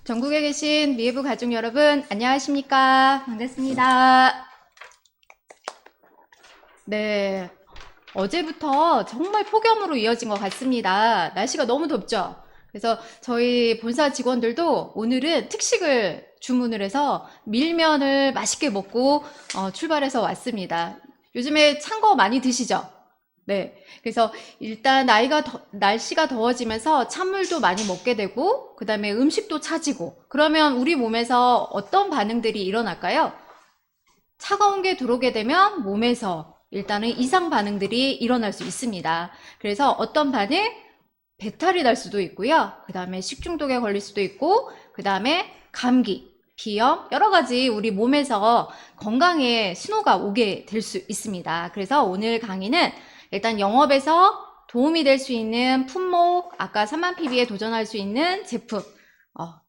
전국에 계신 미해부 가족 여러분, 안녕하십니까? 반갑습니다. 네, 어제부터 정말 폭염으로 이어진 것 같습니다. 날씨가 너무 덥죠? 그래서 저희 본사 직원들도 오늘은 특식을 주문을 해서 밀면을 맛있게 먹고 출발해서 왔습니다. 요즘에 찬 거 많이 드시죠? 네. 그래서 일단 날씨가 더워지면서 찬물도 많이 먹게 되고, 그 다음에 음식도 차지고, 그러면 우리 몸에서 어떤 반응들이 일어날까요? 차가운 게 들어오게 되면 몸에서 일단은 이상 반응들이 일어날 수 있습니다. 그래서 어떤 반응? 배탈이 날 수도 있고요. 그 다음에 식중독에 걸릴 수도 있고, 그 다음에 감기, 비염, 여러 가지 우리 몸에서 건강에 신호가 오게 될 수 있습니다. 그래서 오늘 강의는 일단 영업에서 도움이 될 수 있는 품목, 아까 3만 PB에 도전할 수 있는 제품,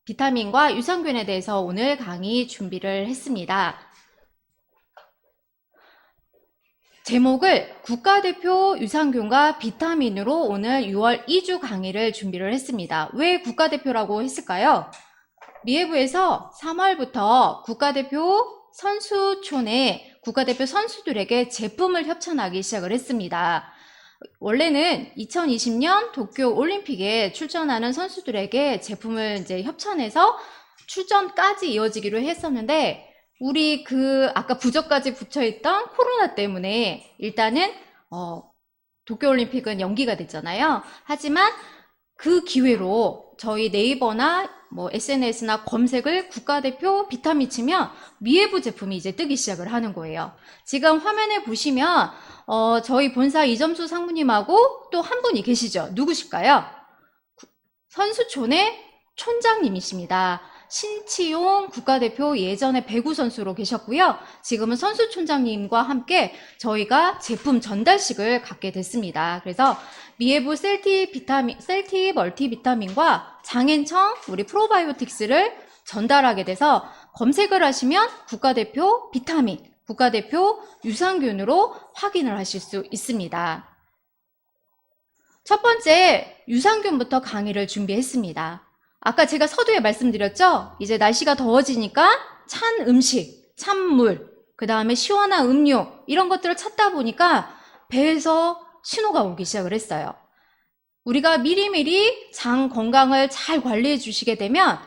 비타민과 유산균에 대해서 오늘 강의 준비를 했습니다. 제목을 국가대표 유산균과 비타민으로 오늘 6월 2주 강의를 준비를 했습니다. 왜 국가대표라고 했을까요? 미해부에서 3월부터 국가대표 선수촌에 국가대표 선수들에게 제품을 협찬하기 시작을 했습니다. 원래는 2020년 도쿄 올림픽에 출전하는 선수들에게 제품을 이제 협찬해서 출전까지 이어지기로 했었는데, 우리 아까 부적까지 붙여있던 코로나 때문에 일단은 도쿄올림픽은 연기가 됐잖아요. 하지만 그 기회로 저희 네이버나 SNS나 검색을 국가대표 비타민 치면 미해부 제품이 이제 뜨기 시작을 하는 거예요. 지금 화면에 보시면 저희 본사 이점수 상무님하고 또 한 분이 계시죠. 누구실까요? 선수촌의 촌장님이십니다. 신치용 국가대표 예전에 배구 선수로 계셨고요. 지금은 선수촌장님과 함께 저희가 제품 전달식을 갖게 됐습니다. 그래서 미해부 셀티 멀티비타민과 장앤청 우리 프로바이오틱스를 전달하게 돼서 검색을 하시면 국가대표 비타민, 국가대표 유산균으로 확인을 하실 수 있습니다. 첫 번째, 유산균부터 강의를 준비했습니다. 아까 제가 서두에 말씀드렸죠? 이제 날씨가 더워지니까 찬 음식, 찬물, 그 다음에 시원한 음료, 이런 것들을 찾다 보니까 배에서 신호가 오기 시작을 했어요. 우리가 미리미리 장 건강을 잘 관리해 주시게 되면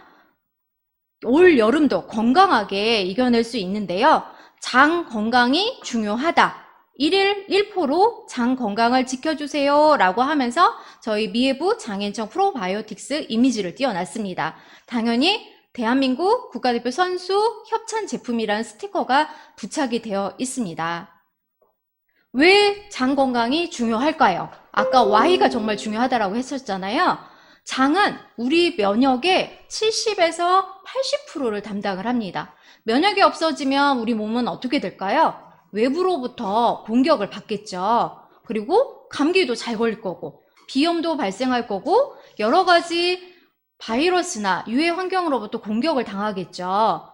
올 여름도 건강하게 이겨낼 수 있는데요. 장 건강이 중요하다. 1일 1포로 장 건강을 지켜주세요 라고 하면서 저희 미해부 장앤청 프로바이오틱스 이미지를 띄워놨습니다. 당연히 대한민국 국가대표 선수 협찬 제품이라는 스티커가 부착이 되어 있습니다. 왜 장 건강이 중요할까요? 아까 Y가 정말 중요하다고 했었잖아요. 장은 우리 면역의 70에서 80%를 담당을 합니다. 면역이 없어지면 우리 몸은 어떻게 될까요? 외부로부터 공격을 받겠죠. 그리고 감기도 잘 걸릴 거고, 비염도 발생할 거고, 여러 가지 바이러스나 유해 환경으로부터 공격을 당하겠죠.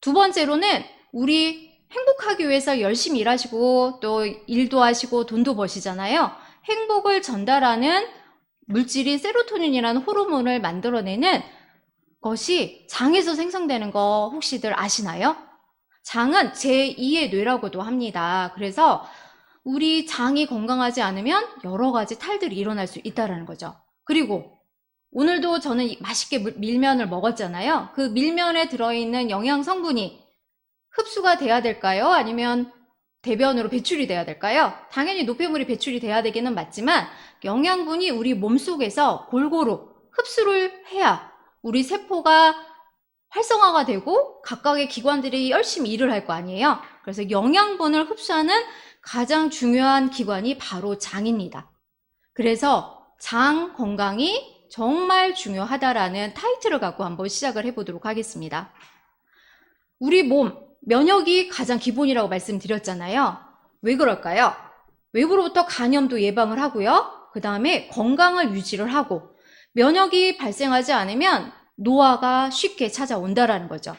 두 번째로는 우리 행복하기 위해서 열심히 일하시고 또 일도 하시고 돈도 버시잖아요. 행복을 전달하는 물질인 세로토닌이라는 호르몬을 만들어내는 것이 장에서 생성되는 거 혹시들 아시나요? 장은 제2의 뇌라고도 합니다. 그래서 우리 장이 건강하지 않으면 여러 가지 탈들이 일어날 수 있다는 거죠. 그리고 오늘도 저는 맛있게 밀면을 먹었잖아요. 그 밀면에 들어있는 영양 성분이 흡수가 돼야 될까요? 아니면 대변으로 배출이 돼야 될까요? 당연히 노폐물이 배출이 돼야 되기는 맞지만 영양분이 우리 몸속에서 골고루 흡수를 해야 우리 세포가 활성화가 되고 각각의 기관들이 열심히 일을 할 거 아니에요. 그래서 영양분을 흡수하는 가장 중요한 기관이 바로 장입니다. 그래서 장 건강이 정말 중요하다라는 타이틀을 갖고 한번 시작을 해보도록 하겠습니다. 우리 몸, 면역이 가장 기본이라고 말씀드렸잖아요. 왜 그럴까요? 외부로부터 감염도 예방을 하고요. 그 다음에 건강을 유지를 하고 면역이 발생하지 않으면 노화가 쉽게 찾아온다라는 거죠.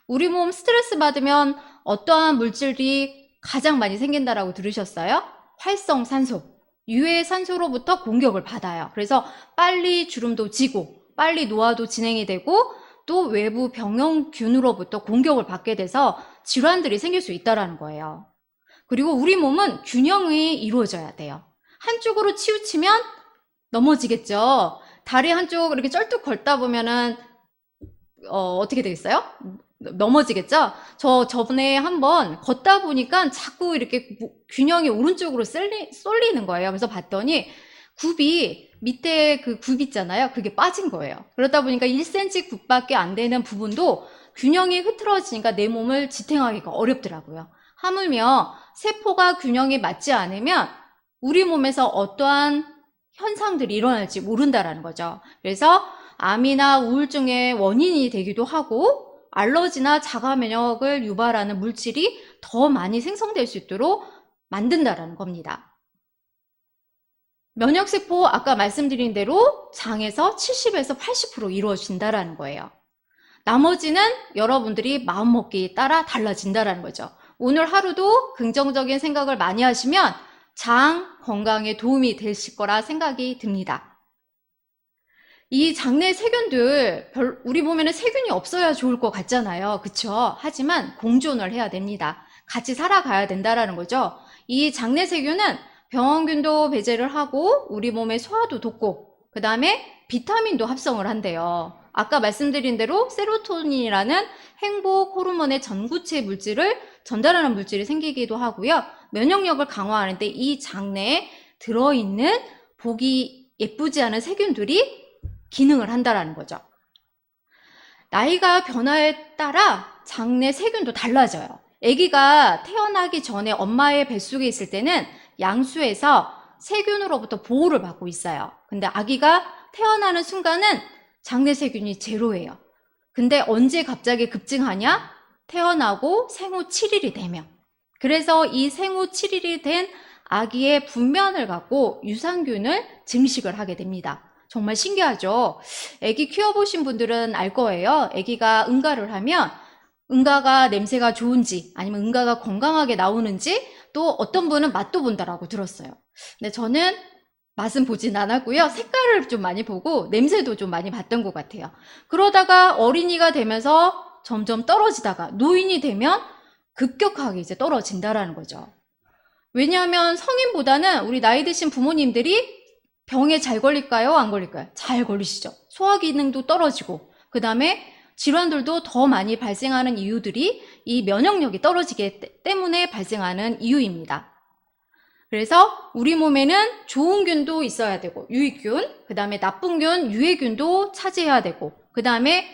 우리 몸 스트레스 받으면 어떠한 물질이 가장 많이 생긴다라고 들으셨어요? 활성산소, 유해산소로부터 공격을 받아요. 그래서 빨리 주름도 지고 빨리 노화도 진행이 되고 또 외부 병원균으로부터 공격을 받게 돼서 질환들이 생길 수 있다는 거예요. 그리고 우리 몸은 균형이 이루어져야 돼요. 한쪽으로 치우치면 넘어지겠죠. 다리 한쪽 이렇게 쩔뚝 걸다 보면은 어떻게 되겠어요? 넘어지겠죠? 저번에 한번 걷다 보니까 자꾸 이렇게 균형이 오른쪽으로 쏠리는 거예요. 그래서 봤더니 굽이 밑에 그 굽 있잖아요. 그게 빠진 거예요. 그러다 보니까 1cm 굽밖에 안 되는 부분도 균형이 흐트러지니까 내 몸을 지탱하기가 어렵더라고요. 하물며 세포가 균형이 맞지 않으면 우리 몸에서 어떠한 현상들이 일어날지 모른다라는 거죠. 그래서 암이나 우울증의 원인이 되기도 하고 알러지나 자가 면역을 유발하는 물질이 더 많이 생성될 수 있도록 만든다라는 겁니다. 면역세포 아까 말씀드린 대로 장에서 70에서 80% 이루어진다라는 거예요. 나머지는 여러분들이 마음먹기에 따라 달라진다라는 거죠. 오늘 하루도 긍정적인 생각을 많이 하시면 장 건강에 도움이 되실 거라 생각이 듭니다. 이 장내 세균들, 우리 몸에는 세균이 없어야 좋을 것 같잖아요. 그쵸? 하지만 공존을 해야 됩니다. 같이 살아가야 된다라는 거죠. 이 장내 세균은 병원균도 배제를 하고 우리 몸의 소화도 돕고 그 다음에 비타민도 합성을 한대요. 아까 말씀드린 대로 세로토닌이라는 행복 호르몬의 전구체 물질을 전달하는 물질이 생기기도 하고요. 면역력을 강화하는데 이 장내에 들어있는 보기 예쁘지 않은 세균들이 기능을 한다라는 거죠. 나이가 변화에 따라 장내 세균도 달라져요. 아기가 태어나기 전에 엄마의 뱃속에 있을 때는 양수에서 세균으로부터 보호를 받고 있어요. 근데 아기가 태어나는 순간은 장내 세균이 제로예요. 근데 언제 갑자기 급증하냐? 태어나고 생후 7일이 되면. 그래서 이 생후 7일이 된 아기의 분면을 갖고 유산균을 증식을 하게 됩니다. 정말 신기하죠? 아기 키워보신 분들은 알 거예요. 아기가 응가를 하면 응가가 냄새가 좋은지 아니면 응가가 건강하게 나오는지 또 어떤 분은 맛도 본다라고 들었어요. 근데 저는 맛은 보진 않았고요. 색깔을 좀 많이 보고 냄새도 좀 많이 봤던 것 같아요. 그러다가 어린이가 되면서 점점 떨어지다가 노인이 되면 급격하게 이제 떨어진다라는 거죠. 왜냐하면 성인보다는 우리 나이 드신 부모님들이 병에 잘 걸릴까요? 안 걸릴까요? 잘 걸리시죠. 소화 기능도 떨어지고 그 다음에 질환들도 더 많이 발생하는 이유들이 이 면역력이 떨어지기 때문에 발생하는 이유입니다. 그래서 우리 몸에는 좋은 균도 있어야 되고 유익균, 그 다음에 나쁜 균, 유해균도 차지해야 되고 그 다음에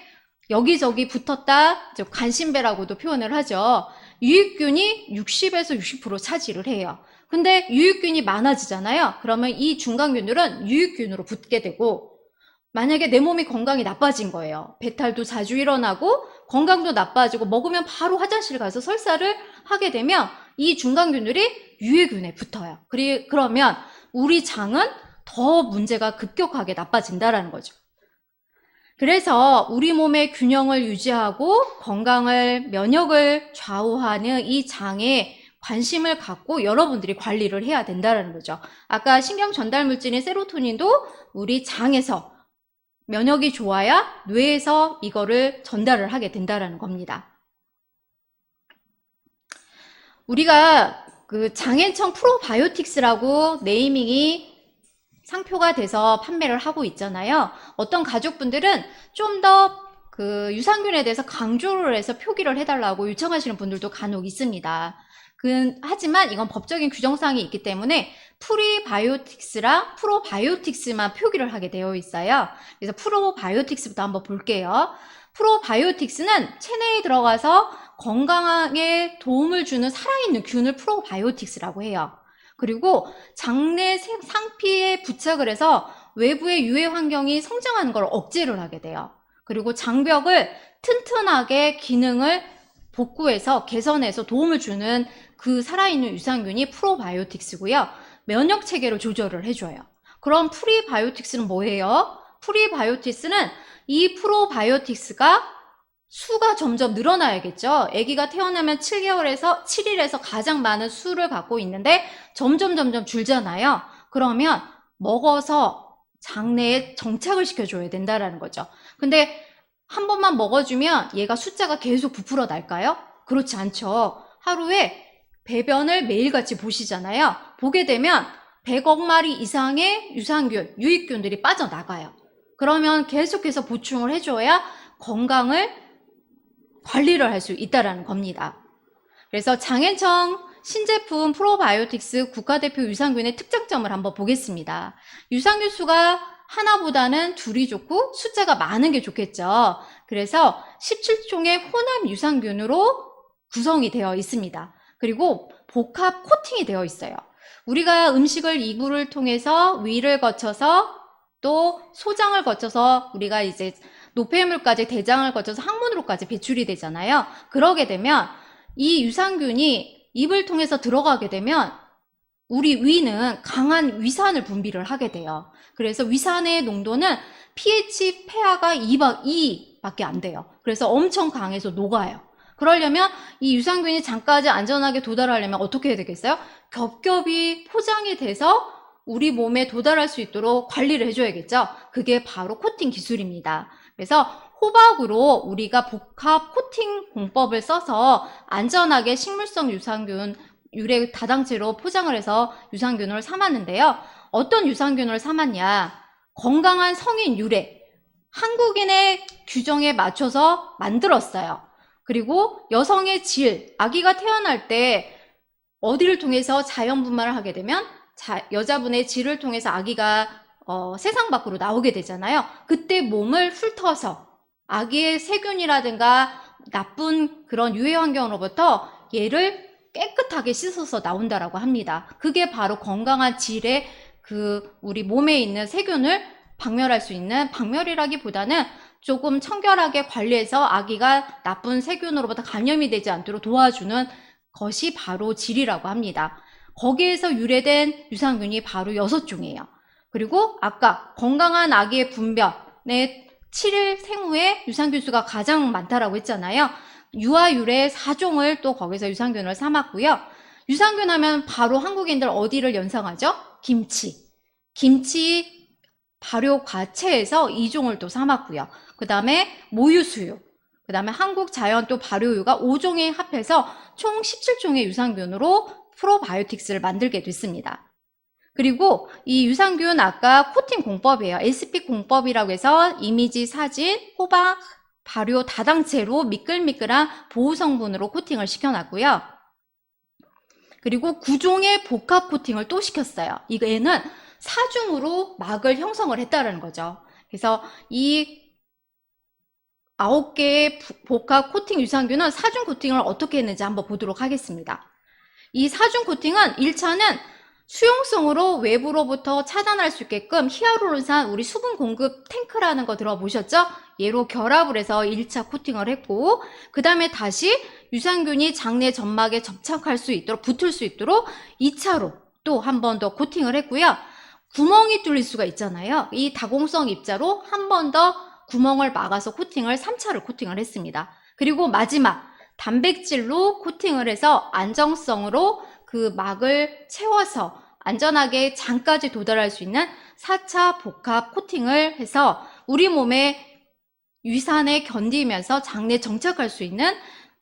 여기저기 붙었다 간신배라고도 표현을 하죠. 유익균이 60에서 60% 차지를 해요. 근데 유익균이 많아지잖아요. 그러면 이 중간균들은 유익균으로 붙게 되고 만약에 내 몸이 건강이 나빠진 거예요. 배탈도 자주 일어나고 건강도 나빠지고 먹으면 바로 화장실 가서 설사를 하게 되면 이 중간균들이 유해균에 붙어요. 그러면 우리 장은 더 문제가 급격하게 나빠진다라는 거죠. 그래서 우리 몸의 균형을 유지하고 건강을, 면역을 좌우하는 이 장에 관심을 갖고 여러분들이 관리를 해야 된다는 거죠. 아까 신경 전달 물질인 세로토닌도 우리 장에서 면역이 좋아야 뇌에서 이거를 전달을 하게 된다는 겁니다. 우리가 그 장앤청 프로바이오틱스라고 네이밍이 상표가 돼서 판매를 하고 있잖아요. 어떤 가족분들은 좀 더 그 유산균에 대해서 강조를 해서 표기를 해달라고 요청하시는 분들도 간혹 있습니다. 하지만 이건 법적인 규정사항이 있기 때문에 프리바이오틱스랑 프로바이오틱스만 표기를 하게 되어 있어요. 그래서 프로바이오틱스부터 한번 볼게요. 프로바이오틱스는 체내에 들어가서 건강에 도움을 주는 살아있는 균을 프로바이오틱스라고 해요. 그리고 장내 상피에 부착을 해서 외부의 유해 환경이 성장하는 걸 억제를 하게 돼요. 그리고 장벽을 튼튼하게 기능을 복구해서 개선해서 도움을 주는 그 살아있는 유산균이 프로바이오틱스고요. 면역 체계를 조절을 해줘요. 그럼 프리바이오틱스는 뭐예요? 프리바이오틱스는 이 프로바이오틱스가 수가 점점 늘어나야겠죠. 아기가 태어나면 7일에서 가장 많은 수를 갖고 있는데 점점 줄잖아요. 그러면 먹어서 장내에 정착을 시켜줘야 된다는 거죠. 근데 한 번만 먹어주면 얘가 숫자가 계속 부풀어 날까요? 그렇지 않죠. 하루에 배변을 매일같이 보시잖아요. 보게 되면 100억 마리 이상의 유산균, 유익균들이 빠져나가요. 그러면 계속해서 보충을 해줘야 건강을 관리를 할 수 있다는 겁니다. 그래서 장앤청 신제품 프로바이오틱스 국가대표 유산균의 특장점을 한번 보겠습니다. 유산균 수가 하나보다는 둘이 좋고 숫자가 많은 게 좋겠죠. 그래서 17종의 혼합 유산균으로 구성이 되어 있습니다. 그리고 복합 코팅이 되어 있어요. 우리가 음식을 이구를 통해서 위를 거쳐서 또 소장을 거쳐서 우리가 이제 노폐물까지 대장을 거쳐서 항문으로까지 배출이 되잖아요. 그러게 되면 이 유산균이 입을 통해서 들어가게 되면 우리 위는 강한 위산을 분비를 하게 돼요. 그래서 위산의 농도는 pH 폐하가 2밖에 안 돼요. 그래서 엄청 강해서 녹아요. 그러려면 이 유산균이 장까지 안전하게 도달하려면 어떻게 해야 되겠어요? 겹겹이 포장이 돼서 우리 몸에 도달할 수 있도록 관리를 해줘야겠죠. 그게 바로 코팅 기술입니다. 그래서 호박으로 우리가 복합 코팅 공법을 써서 안전하게 식물성 유산균 유래 다당체로 포장을 해서 유산균을 삼았는데요. 어떤 유산균을 삼았냐? 건강한 성인 유래, 한국인의 규정에 맞춰서 만들었어요. 그리고 여성의 질, 아기가 태어날 때 어디를 통해서 자연 분만을 하게 되면 여자분의 질을 통해서 아기가 세상 밖으로 나오게 되잖아요. 그때 몸을 훑어서 아기의 세균이라든가 나쁜 그런 유해 환경으로부터 얘를 깨끗하게 씻어서 나온다라고 합니다. 그게 바로 건강한 질의 우리 몸에 있는 세균을 박멸할 수 있는, 박멸이라기보다는 조금 청결하게 관리해서 아기가 나쁜 세균으로부터 감염이 되지 않도록 도와주는 것이 바로 질이라고 합니다. 거기에서 유래된 유산균이 바로 6종이에요. 그리고 아까 건강한 아기의 분변에 7일 생후에 유산균 수가 가장 많다라고 했잖아요. 유아 유래 4종을 또 거기서 유산균을 삼았고요. 유산균 하면 바로 한국인들 어디를 연상하죠? 김치 발효 과채에서 2종을 또 삼았고요. 그 다음에 모유수유, 그 다음에 한국 자연 또 발효유가 5종이 합해서 총 17종의 유산균으로 프로바이오틱스를 만들게 됐습니다. 그리고 이 유산균 아까 코팅 공법이에요. SP 공법이라고 해서 이미지, 사진, 호박, 발효 다당체로 미끌미끌한 보호 성분으로 코팅을 시켜놨고요. 그리고 9종의 복합 코팅을 또 시켰어요. 얘는 4중으로 막을 형성을 했다는 거죠. 그래서 이 9개의 복합 코팅 유산균은 4중 코팅을 어떻게 했는지 한번 보도록 하겠습니다. 이 4중 코팅은 1차는 수용성으로 외부로부터 차단할 수 있게끔 히알루론산 우리 수분 공급 탱크라는 거 들어보셨죠? 얘로 결합을 해서 1차 코팅을 했고, 그 다음에 다시 유산균이 장내 점막에 접착할 수 있도록, 붙을 수 있도록 2차로 또 한 번 더 코팅을 했고요. 구멍이 뚫릴 수가 있잖아요. 이 다공성 입자로 한 번 더 구멍을 막아서 코팅을 3차를 코팅을 했습니다. 그리고 마지막 단백질로 코팅을 해서 안정성으로 그 막을 채워서 안전하게 장까지 도달할 수 있는 4차 복합 코팅을 해서 우리 몸에 위산에 견디면서 장내 정착할 수 있는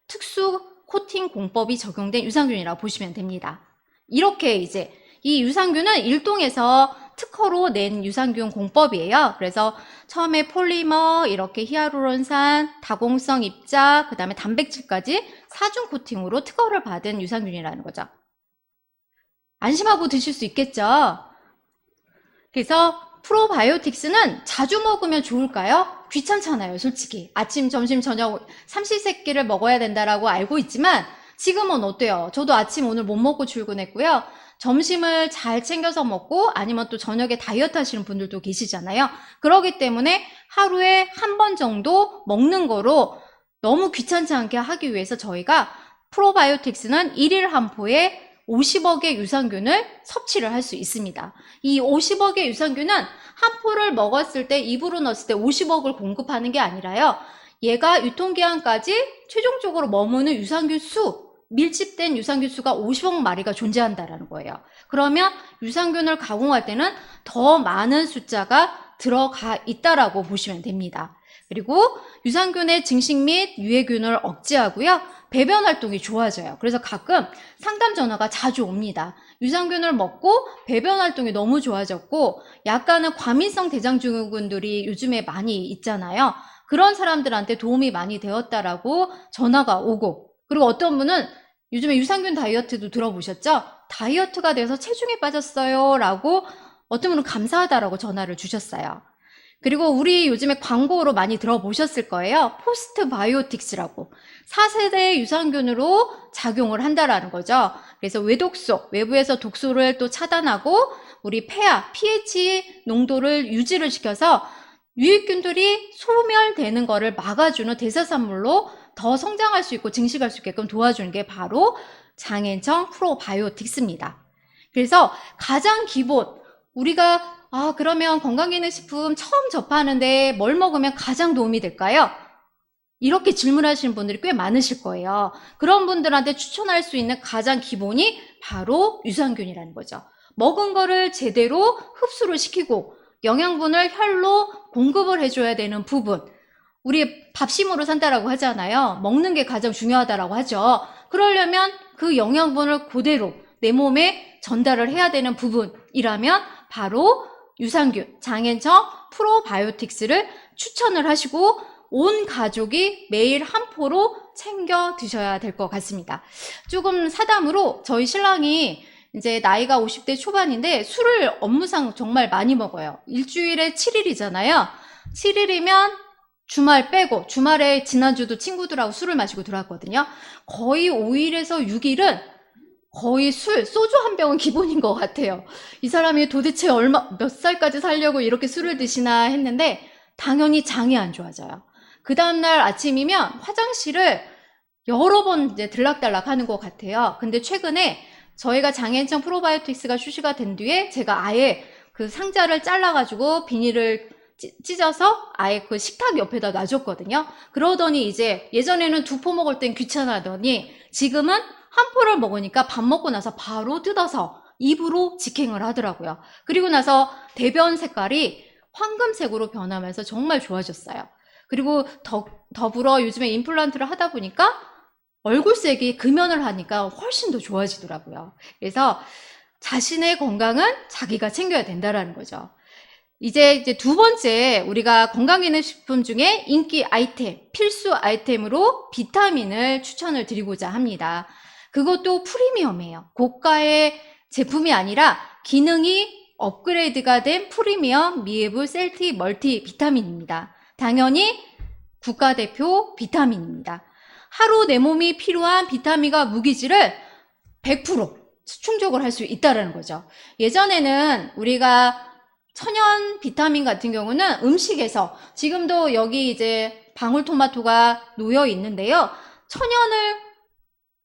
특수 코팅 공법이 적용된 유산균이라고 보시면 됩니다. 이렇게 이제 이 유산균은 일동에서 특허로 낸 유산균 공법이에요. 그래서 처음에 폴리머, 이렇게 히알루론산, 다공성 입자, 그 다음에 단백질까지 4중 코팅으로 특허를 받은 유산균이라는 거죠. 안심하고 드실 수 있겠죠? 그래서 프로바이오틱스는 자주 먹으면 좋을까요? 귀찮잖아요, 솔직히. 아침, 점심, 저녁 삼시세끼를 먹어야 된다라고 알고 있지만 지금은 어때요? 저도 아침 오늘 못 먹고 출근했고요. 점심을 잘 챙겨서 먹고 아니면 또 저녁에 다이어트 하시는 분들도 계시잖아요. 그렇기 때문에 하루에 한 번 정도 먹는 거로 너무 귀찮지 않게 하기 위해서 저희가 프로바이오틱스는 1일 한 포에 50억의 유산균을 섭취를 할 수 있습니다. 이 50억의 유산균은 한 포를 먹었을 때 입으로 넣었을 때 50억을 공급하는 게 아니라요. 얘가 유통기한까지 최종적으로 머무는 유산균 수, 밀집된 유산균 수가 50억 마리가 존재한다라는 거예요. 그러면 유산균을 가공할 때는 더 많은 숫자가 들어가 있다라고 보시면 됩니다. 그리고 유산균의 증식 및 유해균을 억제하고요. 배변 활동이 좋아져요. 그래서 가끔 상담 전화가 자주 옵니다. 유산균을 먹고 배변 활동이 너무 좋아졌고 약간은 과민성 대장증후군들이 요즘에 많이 있잖아요. 그런 사람들한테 도움이 많이 되었다라고 전화가 오고, 그리고 어떤 분은 요즘에 유산균 다이어트도 들어보셨죠? 다이어트가 돼서 체중이 빠졌어요 라고 어떤 분은 감사하다라고 전화를 주셨어요. 그리고 우리 요즘에 광고로 많이 들어보셨을 거예요. 포스트바이오틱스라고. 4세대 유산균으로 작용을 한다라는 거죠. 그래서 외독소, 외부에서 독소를 또 차단하고 우리 폐하, pH 농도를 유지를 시켜서 유익균들이 소멸되는 거를 막아주는 대사산물로 더 성장할 수 있고 증식할 수 있게끔 도와주는 게 바로 장앤청 프로바이오틱스입니다. 그래서 가장 기본, 우리가 그러면 건강기능식품 처음 접하는데 뭘 먹으면 가장 도움이 될까요? 이렇게 질문하시는 분들이 꽤 많으실 거예요. 그런 분들한테 추천할 수 있는 가장 기본이 바로 유산균이라는 거죠. 먹은 거를 제대로 흡수를 시키고 영양분을 혈로 공급을 해줘야 되는 부분. 우리 밥심으로 산다라고 하잖아요. 먹는 게 가장 중요하다라고 하죠. 그러려면 그 영양분을 그대로 내 몸에 전달을 해야 되는 부분이라면 바로 유산균, 장앤청 프로바이오틱스를 추천을 하시고 온 가족이 매일 한 포로 챙겨 드셔야 될 것 같습니다. 조금 사담으로 저희 신랑이 이제 나이가 50대 초반인데 술을 업무상 정말 많이 먹어요. 일주일에 7일이잖아요. 7일이면 주말 빼고, 주말에 지난주도 친구들하고 술을 마시고 들어왔거든요. 거의 5일에서 6일은 거의 소주 한 병은 기본인 것 같아요. 이 사람이 도대체 몇 살까지 살려고 이렇게 술을 드시나 했는데 당연히 장이 안 좋아져요. 그 다음날 아침이면 화장실을 여러 번 이제 들락달락 하는 것 같아요. 근데 최근에 저희가 장앤청 프로바이오틱스가 출시가 된 뒤에 제가 아예 그 상자를 잘라가지고 비닐을 찢어서 아예 그 식탁 옆에다 놔줬거든요. 그러더니 이제 예전에는 2포 먹을 땐 귀찮아하더니 지금은 한 포를 먹으니까 밥 먹고 나서 바로 뜯어서 입으로 직행을 하더라고요. 그리고 나서 대변 색깔이 황금색으로 변하면서 정말 좋아졌어요. 그리고 더불어 요즘에 임플란트를 하다 보니까 얼굴색이 금연을 하니까 훨씬 더 좋아지더라고요. 그래서 자신의 건강은 자기가 챙겨야 된다라는 거죠. 이제 두 번째, 우리가 건강기능식품 중에 인기 아이템, 필수 아이템으로 비타민을 추천을 드리고자 합니다. 그것도 프리미엄이에요. 고가의 제품이 아니라 기능이 업그레이드가 된 프리미엄 미해부 셀티 멀티 비타민입니다. 당연히 국가대표 비타민입니다. 하루 내 몸이 필요한 비타민과 무기질을 100% 충족을 할 수 있다는 거죠. 예전에는 우리가 천연 비타민 같은 경우는 음식에서, 지금도 여기 이제 방울토마토가 놓여 있는데요. 천연을,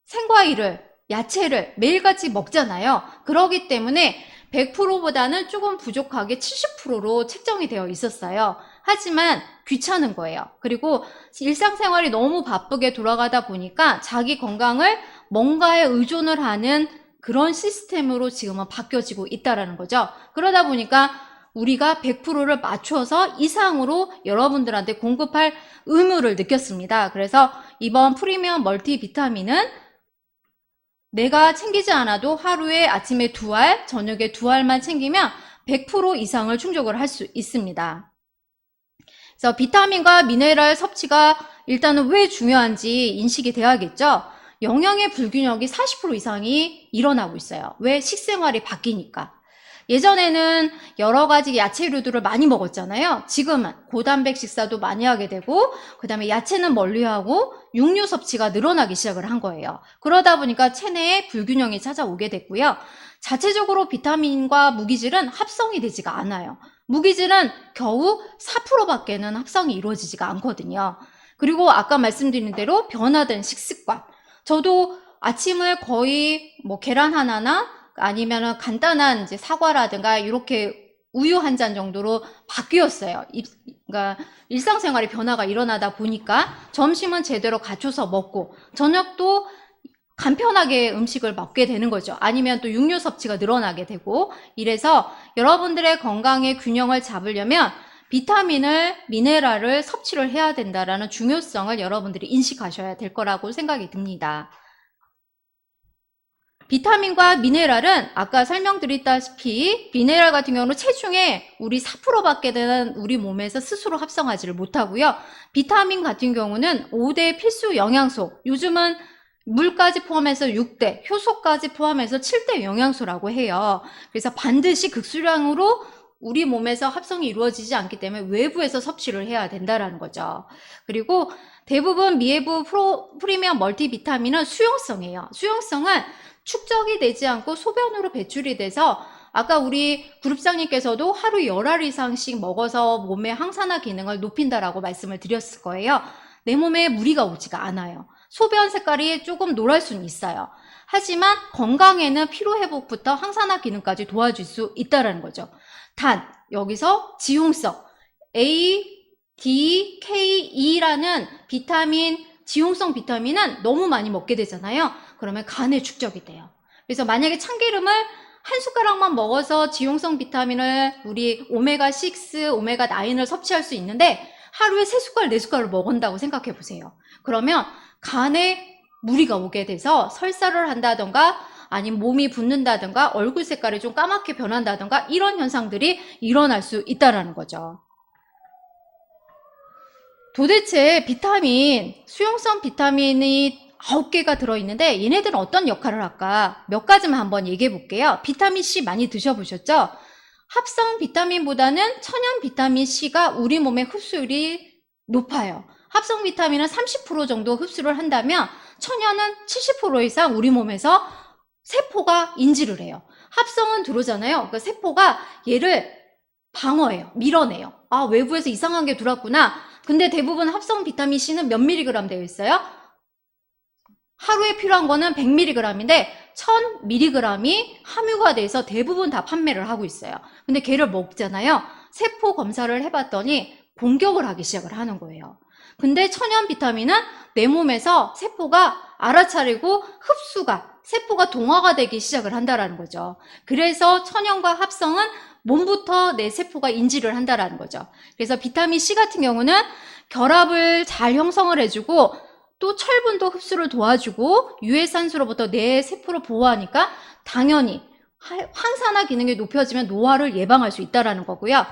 생과일을, 야채를 매일같이 먹잖아요. 그러기 때문에 100%보다는 조금 부족하게 70%로 책정이 되어 있었어요. 하지만 귀찮은 거예요. 그리고 일상생활이 너무 바쁘게 돌아가다 보니까 자기 건강을 뭔가에 의존을 하는 그런 시스템으로 지금은 바뀌어지고 있다는 거죠. 그러다 보니까 우리가 100%를 맞춰서 이상으로 여러분들한테 공급할 의무를 느꼈습니다. 그래서 이번 프리미엄 멀티비타민은 내가 챙기지 않아도 하루에 아침에 2알, 저녁에 2알만 챙기면 100% 이상을 충족을 할 수 있습니다. 그래서 비타민과 미네랄 섭취가 일단은 왜 중요한지 인식이 돼야겠죠. 영양의 불균형이 40% 이상이 일어나고 있어요. 왜? 식생활이 바뀌니까. 예전에는 여러 가지 야채류들을 많이 먹었잖아요. 지금은 고단백 식사도 많이 하게 되고, 그 다음에 야채는 멀리하고 육류 섭취가 늘어나기 시작을 한 거예요. 그러다 보니까 체내에 불균형이 찾아오게 됐고요. 자체적으로 비타민과 무기질은 합성이 되지가 않아요. 무기질은 겨우 4%밖에는 합성이 이루어지지가 않거든요. 그리고 아까 말씀드린 대로 변화된 식습관. 저도 아침을 거의 계란 하나나 아니면 간단한 이제 사과라든가 이렇게 우유 한 잔 정도로 바뀌었어요. 그러니까 일상생활의 변화가 일어나다 보니까 점심은 제대로 갖춰서 먹고 저녁도 간편하게 음식을 먹게 되는 거죠. 아니면 또 육류 섭취가 늘어나게 되고, 이래서 여러분들의 건강의 균형을 잡으려면 비타민을, 미네랄을 섭취를 해야 된다라는 중요성을 여러분들이 인식하셔야 될 거라고 생각이 듭니다. 비타민과 미네랄은 아까 설명드렸다시피 미네랄 같은 경우는 체중의 우리 4%밖에 되는 우리 몸에서 스스로 합성하지를 못하고요. 비타민 같은 경우는 5대 필수 영양소, 요즘은 물까지 포함해서 6대, 효소까지 포함해서 7대 영양소라고 해요. 그래서 반드시 극수량으로 우리 몸에서 합성이 이루어지지 않기 때문에 외부에서 섭취를 해야 된다는 거죠. 그리고 대부분 미해부 프리미엄 멀티비타민은 수용성이에요. 수용성은 축적이 되지 않고 소변으로 배출이 돼서 아까 우리 그룹장님께서도 하루 10알 이상씩 먹어서 몸의 항산화 기능을 높인다라고 말씀을 드렸을 거예요. 내 몸에 무리가 오지가 않아요. 소변 색깔이 조금 노랄 수는 있어요. 하지만 건강에는 피로회복부터 항산화 기능까지 도와줄 수 있다는 거죠. 단, 여기서 지용성, A, D, K, E라는 비타민, 지용성 비타민은 너무 많이 먹게 되잖아요. 그러면 간에 축적이 돼요. 그래서 만약에 참기름을 한 숟가락만 먹어서 지용성 비타민을 우리 오메가6, 오메가9을 섭취할 수 있는데 하루에 3숟갈, 4숟갈을 먹은다고 생각해 보세요. 그러면 간에 무리가 오게 돼서 설사를 한다던가 아니면 몸이 붓는다던가 얼굴 색깔이 좀 까맣게 변한다던가 이런 현상들이 일어날 수 있다는 거죠. 도대체 비타민, 수용성 비타민이 9개가 들어있는데 얘네들은 어떤 역할을 할까? 몇 가지만 한번 얘기해 볼게요. 비타민C 많이 드셔보셨죠? 합성 비타민보다는 천연 비타민C가 우리 몸의 흡수율이 높아요. 합성 비타민은 30% 정도 흡수를 한다면 천연은 70% 이상 우리 몸에서 세포가 인지를 해요. 합성은 들어오잖아요. 그 세포가 얘를 방어해요. 밀어내요. 아, 외부에서 이상한 게 들어왔구나. 근데 대부분 합성 비타민C는 몇 미리그램 되어 있어요? 하루에 필요한 거는 100mg인데 1000mg이 함유가 돼서 대부분 다 판매를 하고 있어요. 근데 걔를 먹잖아요. 세포 검사를 해봤더니 공격을 하기 시작을 하는 거예요. 근데 천연 비타민은 내 몸에서 세포가 알아차리고 세포가 동화가 되기 시작을 한다는 거죠. 그래서 천연과 합성은 몸부터 내 세포가 인지를 한다는 거죠. 그래서 비타민C 같은 경우는 결합을 잘 형성을 해주고 또 철분도 흡수를 도와주고 유해산소로부터 내 세포를 보호하니까 당연히 항산화 기능이 높여지면 노화를 예방할 수 있다는 거고요.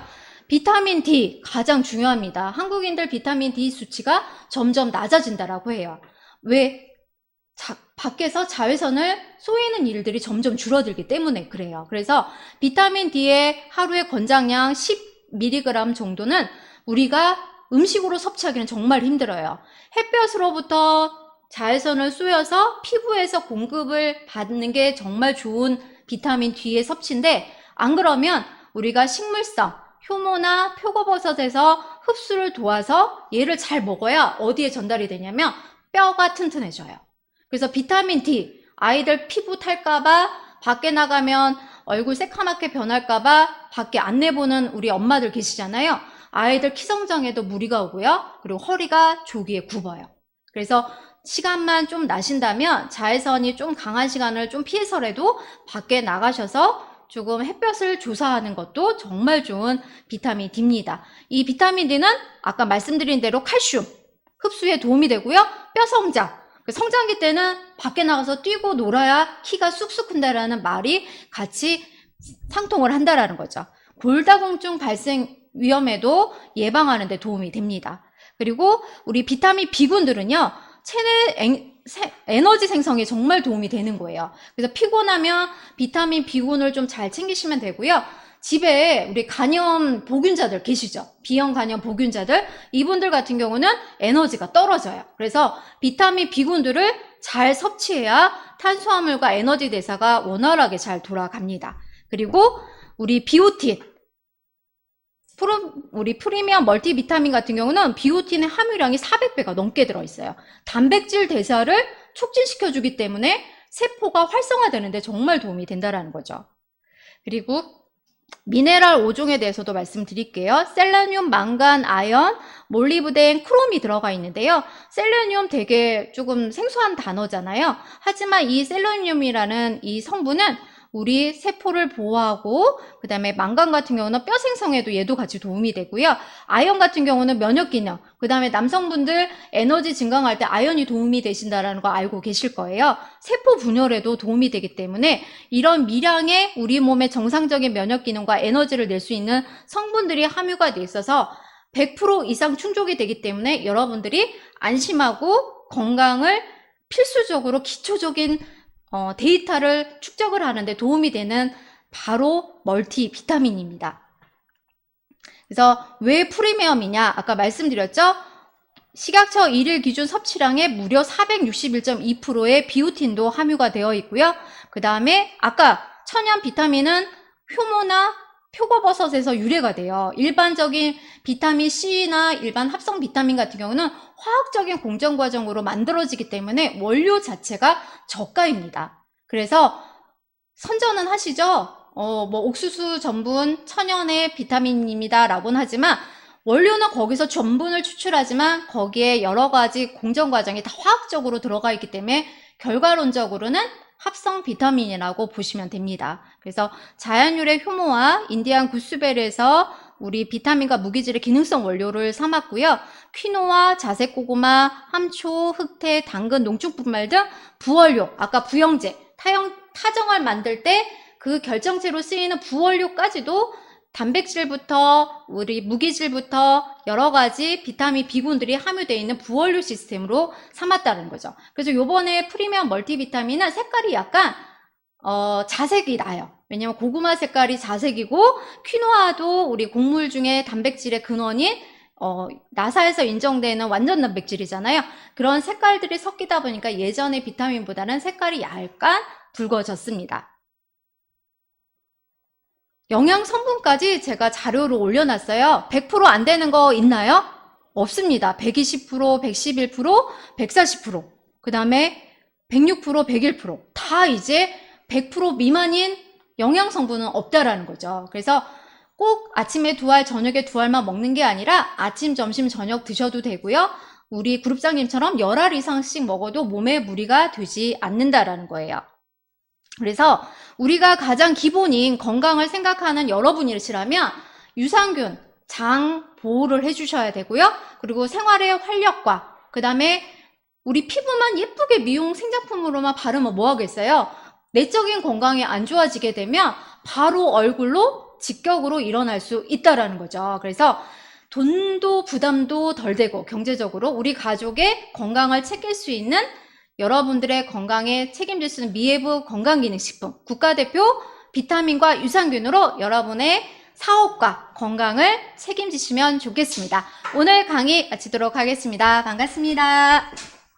비타민 D 가장 중요합니다. 한국인들 비타민 D 수치가 점점 낮아진다라고 해요. 왜? 밖에서 자외선을 쏘이는 일들이 점점 줄어들기 때문에 그래요. 그래서 비타민 D의 하루의 권장량 10mg 정도는 우리가 음식으로 섭취하기는 정말 힘들어요. 햇볕으로부터 자외선을 쏘여서 피부에서 공급을 받는 게 정말 좋은 비타민 D의 섭취인데 안 그러면 우리가 식물성, 효모나 표고버섯에서 흡수를 도와서 얘를 잘 먹어야 어디에 전달이 되냐면 뼈가 튼튼해져요. 그래서 비타민 D, 아이들 피부 탈까봐 밖에 나가면 얼굴 새카맣게 변할까봐 밖에 안 내보는 우리 엄마들 계시잖아요. 아이들 키 성장에도 무리가 오고요. 그리고 허리가 조기에 굽어요. 그래서 시간만 좀 나신다면 자외선이 좀 강한 시간을 좀 피해서라도 밖에 나가셔서 조금 햇볕을 조사하는 것도 정말 좋은 비타민 D입니다. 이 비타민 D는 아까 말씀드린 대로 칼슘 흡수에 도움이 되고요. 뼈 성장, 성장기 때는 밖에 나가서 뛰고 놀아야 키가 쑥쑥 큰다라는 말이 같이 상통을 한다라는 거죠. 골다공증 발생 위험에도 예방하는 데 도움이 됩니다. 그리고 우리 비타민 B군들은요. 체내 에너지 생성에 정말 도움이 되는 거예요. 그래서 피곤하면 비타민 B군을 좀 잘 챙기시면 되고요. 집에 우리 간염 보균자들 계시죠? B형 간염 보균자들 이분들 같은 경우는 에너지가 떨어져요. 그래서 비타민 B군들을 잘 섭취해야 탄수화물과 에너지 대사가 원활하게 잘 돌아갑니다. 그리고 우리 비오틴 우리 프리미엄 멀티비타민 같은 경우는 비오틴의 함유량이 400배가 넘게 들어있어요. 단백질 대사를 촉진시켜주기 때문에 세포가 활성화되는데 정말 도움이 된다는 거죠. 그리고 미네랄 5종에 대해서도 말씀드릴게요. 셀레늄, 망간, 아연, 몰리브덴, 크롬이 들어가 있는데요. 셀레늄 되게 조금 생소한 단어잖아요. 하지만 이 셀레늄이라는 이 성분은 우리 세포를 보호하고, 그 다음에 망간 같은 경우는 뼈 생성에도 얘도 같이 도움이 되고요. 아연 같은 경우는 면역 기능, 그 다음에 남성분들 에너지 증강할 때 아연이 도움이 되신다는 거 알고 계실 거예요. 세포 분열에도 도움이 되기 때문에 이런 미량의 우리 몸의 정상적인 면역 기능과 에너지를 낼 수 있는 성분들이 함유가 돼 있어서 100% 이상 충족이 되기 때문에 여러분들이 안심하고 건강을 필수적으로 기초적인 데이터를 축적을 하는데 도움이 되는 바로 멀티 비타민입니다. 그래서 왜 프리미엄이냐? 아까 말씀드렸죠? 식약처 1일 기준 섭취량의 무려 461.2%의 비오틴도 함유가 되어 있고요. 그 다음에 아까 천연 비타민은 효모나 표고버섯에서 유래가 돼요. 일반적인 비타민 C나 일반 합성 비타민 같은 경우는 화학적인 공정 과정으로 만들어지기 때문에 원료 자체가 저가입니다. 그래서 선전은 하시죠. 뭐 옥수수 전분 천연의 비타민입니다 라고는 하지만 원료는 거기서 전분을 추출하지만 거기에 여러 가지 공정 과정이 다 화학적으로 들어가 있기 때문에 결과론적으로는 합성 비타민이라고 보시면 됩니다. 그래서 자연유래 효모와 인디안 구스베리에서 우리 비타민과 무기질의 기능성 원료를 삼았고요. 퀴노아, 자색고구마, 함초, 흑태, 당근, 농축분말 등 부원료, 아까 부영제, 타정을 만들 때 그 결정체로 쓰이는 부원료까지도 단백질부터 우리 무기질부터 여러 가지 비타민 B군들이 함유되어 있는 부원료 시스템으로 삼았다는 거죠. 그래서 요번에 프리미엄 멀티비타민은 색깔이 약간 자색이 나요. 왜냐면 고구마 색깔이 자색이고 퀴노아도 우리 곡물 중에 단백질의 근원인 나사에서 인정되는 완전 단백질이잖아요. 그런 색깔들이 섞이다 보니까 예전의 비타민보다는 색깔이 약간 붉어졌습니다. 영양 성분까지 제가 자료로 올려놨어요. 100% 안 되는 거 있나요? 없습니다. 120%, 111%, 140%, 그 다음에 106%, 101%. 다 이제 100% 미만인 영양 성분은 없다라는 거죠. 그래서 꼭 아침에 2알, 저녁에 2알만 먹는 게 아니라 아침, 점심, 저녁 드셔도 되고요. 우리 그룹장님처럼 10알 이상씩 먹어도 몸에 무리가 되지 않는다라는 거예요. 그래서 우리가 가장 기본인 건강을 생각하는 여러분이시라면 유산균, 장 보호를 해주셔야 되고요. 그리고 생활의 활력과 그 다음에 우리 피부만 예쁘게 미용 생장품으로만 바르면 뭐 하겠어요? 내적인 건강이 안 좋아지게 되면 바로 얼굴로 직격으로 일어날 수 있다라는 거죠. 그래서 돈도 부담도 덜 되고 경제적으로 우리 가족의 건강을 챙길 수 있는 여러분들의 건강에 책임질 수 있는 미해부 건강기능식품 국가대표 비타민과 유산균으로 여러분의 사업과 건강을 책임지시면 좋겠습니다. 오늘 강의 마치도록 하겠습니다. 반갑습니다.